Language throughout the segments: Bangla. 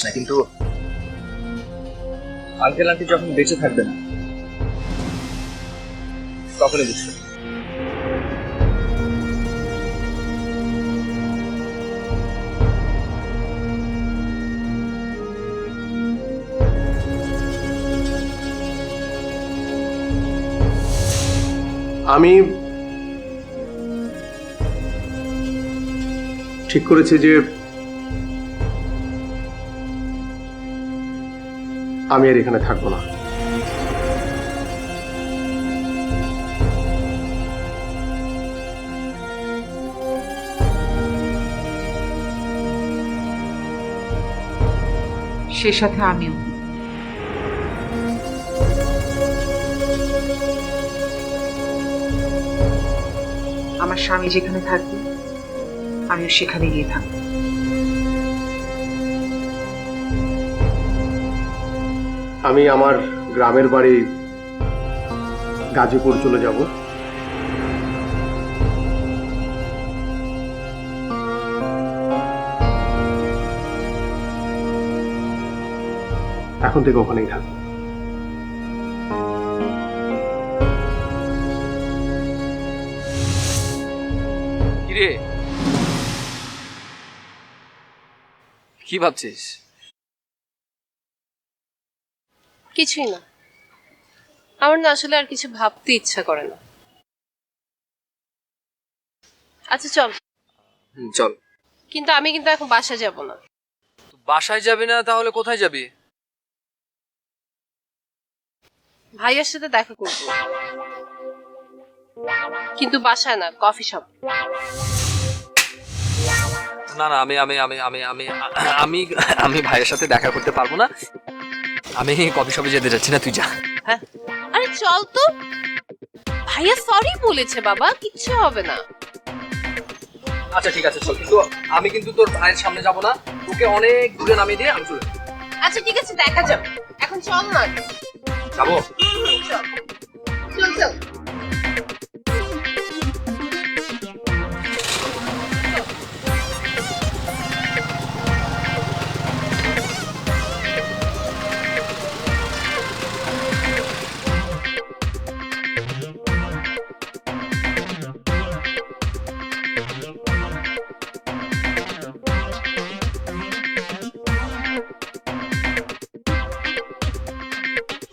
না, কিন্তু আঙ্কেল আন্টি যখন বেঁচে থাকবে না তখনই বুঝতে। আমি ঠিক করেছি যে আমি আর এখানে থাকবো না। সেই সাথে আমিও। আমার স্বামী যেখানে থাকবে আমিও সেখানে গিয়ে থাকবো। আমি আমার গ্রামের বাড়ি গাজীপুর চলে যাব। এখন থেকে ওখানেই থাকবো। কিরে, কি ভাবছিস? কিছুই না, আমার না আসলে আর কিছু ভাবতে ইচ্ছা করে না। আচ্ছা চল। চল। কিন্তু আমি কিন্তু এখন বাসায় যাব না। বাসায় যাবি না তাহলে কোথায় যাবি? ভাইয়ার সাথে দেখা করব, কিন্তু বাসায় না, কফি শপ। না না, আমি আমি আমি আমি আমি আমি আমি ভাইয়ের সাথে দেখা করতে পারবো না। আমি কফি শপে যেতে যাচ্ছি না, তুই যা। হ্যাঁ, আরে চল তো, ভাইয়া সরি বলেছে বাবা, কিচ্ছু হবে না। আচ্ছা ঠিক আছে চল, কিন্তু আমি কিন্তু তোর ভাইয়ের সামনে যাব না, তোকে অনেক দূরে নামিয়ে দিয়ে আমি চলে আচ্ছা ঠিক আছে, দেখা যাবে, এখন চল না। যাবো। চল চল চল।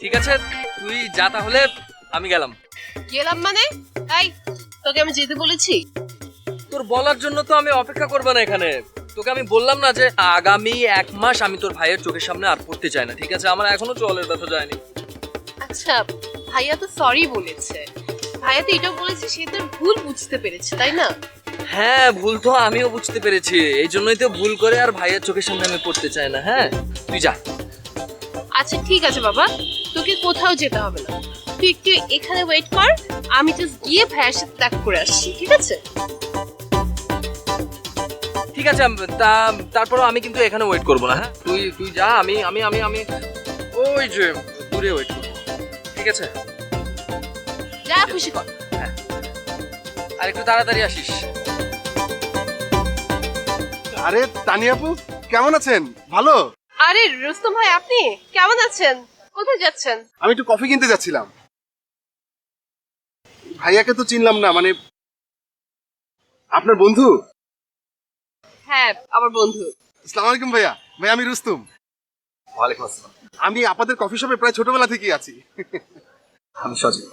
ঠিক আছে তুই যা তাহলে, আমি গেলাম। গেলাম মানে? এই, তোকে আমি যেতে বলেছি? তোর বলার জন্য তো আমি অপেক্ষা করবো না এখানে। তোকে আমি বললাম না যে আগামী 1 মাস আমি তোর ভাইয়ের চোখের সামনে আর পড়তে চাই না, ঠিক আছে? আমার এখনো চলের ব্যথা যায়নি। আচ্ছা, ভাইয়া তো সরি বলেছে, ভাইয়া তো এটাও বলেছে সে তোর ভুল বুঝতে পেরেছে, তাই না? হ্যাঁ, ভুল তো আমিও বুঝতে পেরেছি, এই জন্যই তো ভুল করে আর ভাইয়ের চোখের সামনে আমি পড়তে চাই না। হ্যাঁ, তুই যা। আচ্ছা ঠিক আছে বাবা, তোকে কোথাও যেতে হবে না, তুই একটু এখানে ওয়েট কর, আমি জাস্ট গিয়ে ভাইয়ের সাথে দেখা করে আসছি, ঠিক আছে? ঠিক আছে, তারপরও আমি কিন্তু এখানে ওয়েট করবো না। হ্যাঁ, তুই তুই যা, আমি আমি আমি আমি ওই যে দূরে ওয়েট করবো, ঠিক আছে? যা খুশি কর। আর একটু তাড়াতাড়ি আসিস। আরে তানিয়া আপু, কেমন আছেন? ভালো। আরে রুস্তম ভাই, আপনি কেমন আছেন? কোথায় যাচ্ছেন? আমি একটু কফি কিনতে যাচ্ছিলাম। ভাইয়াকে তো চিনলাম না, মানে আপনার বন্ধু? হ্যাঁ, আমার বন্ধু। আসসালামু আলাইকুম ভাইয়া। ভাইয়া আমি রুস্তুম। ওয়ালাইকুম আসসালাম। আমি আপনাদের কফি শপে প্রায় ছোটবেলা থেকেই আছি। আমি সজীব।